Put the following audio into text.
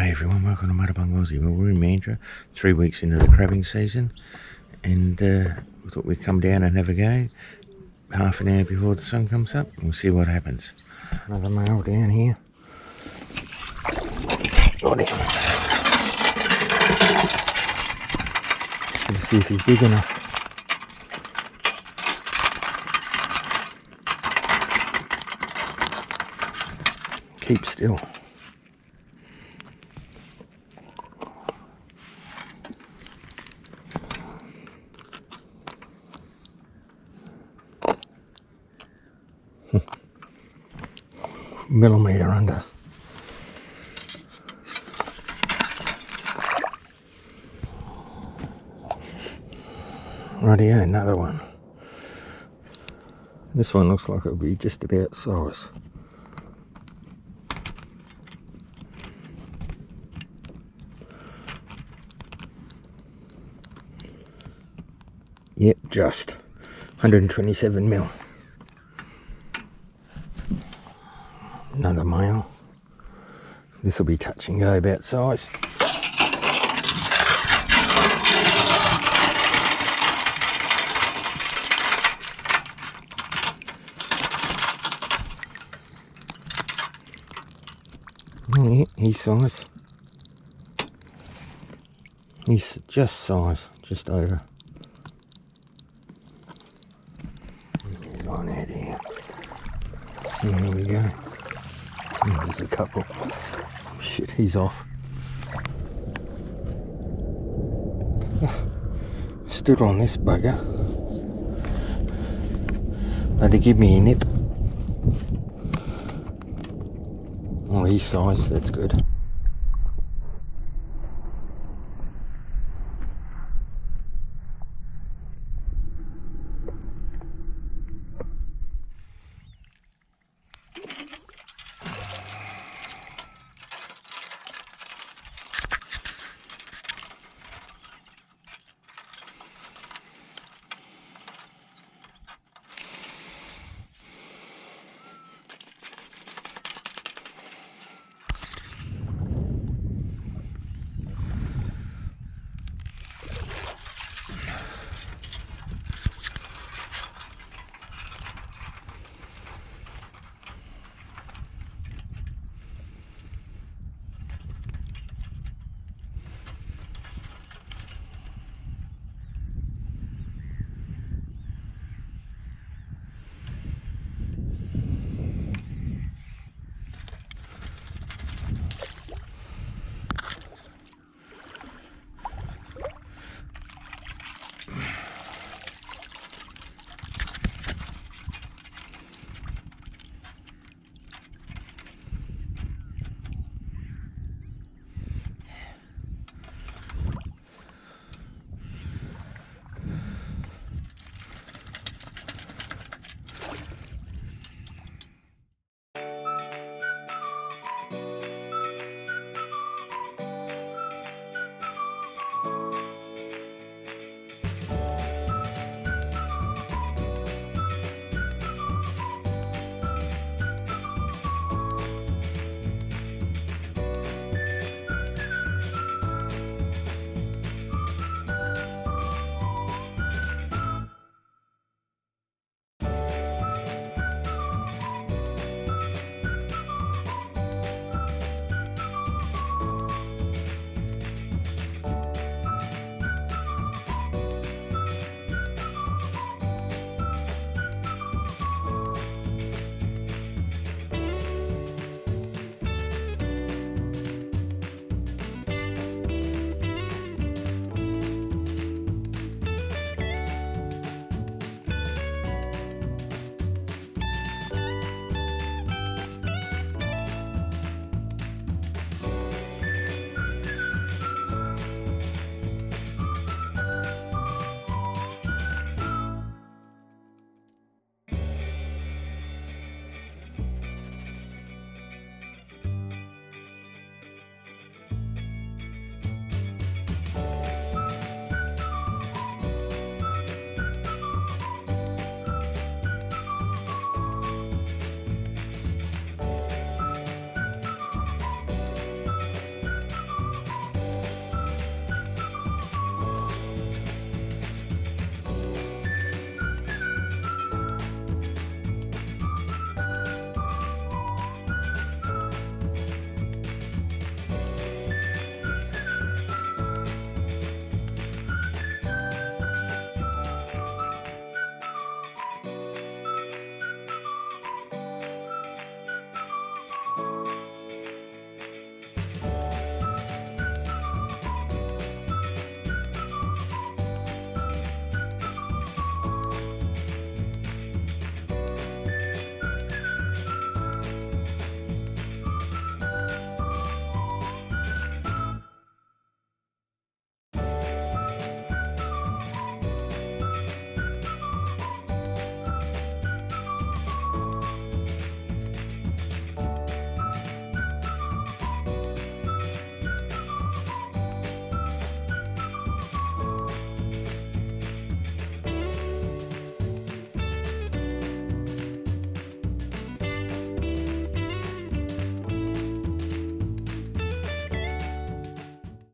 G'day everyone, welcome to Mandurah Aussie. Well, we're in Mandurah, 3 weeks into the crabbing season, and we thought we'd come down and have a go half an hour before the sun comes up. We'll see what happens. Another male down here. Got him. Let's see if he's big enough. Keep still. Millimetre under. Rightio, another one. This one looks like it'll be just about size. Yep, just 127 mil. Another male. This will be touch and go about size. Oh, yeah, he's size. He's just size, just over. There's one out here. So here we go. Oh, there's a couple. Oh, shit, he's off. Stood on this bugger. But to give me a nip. Oh, he's size, that's good.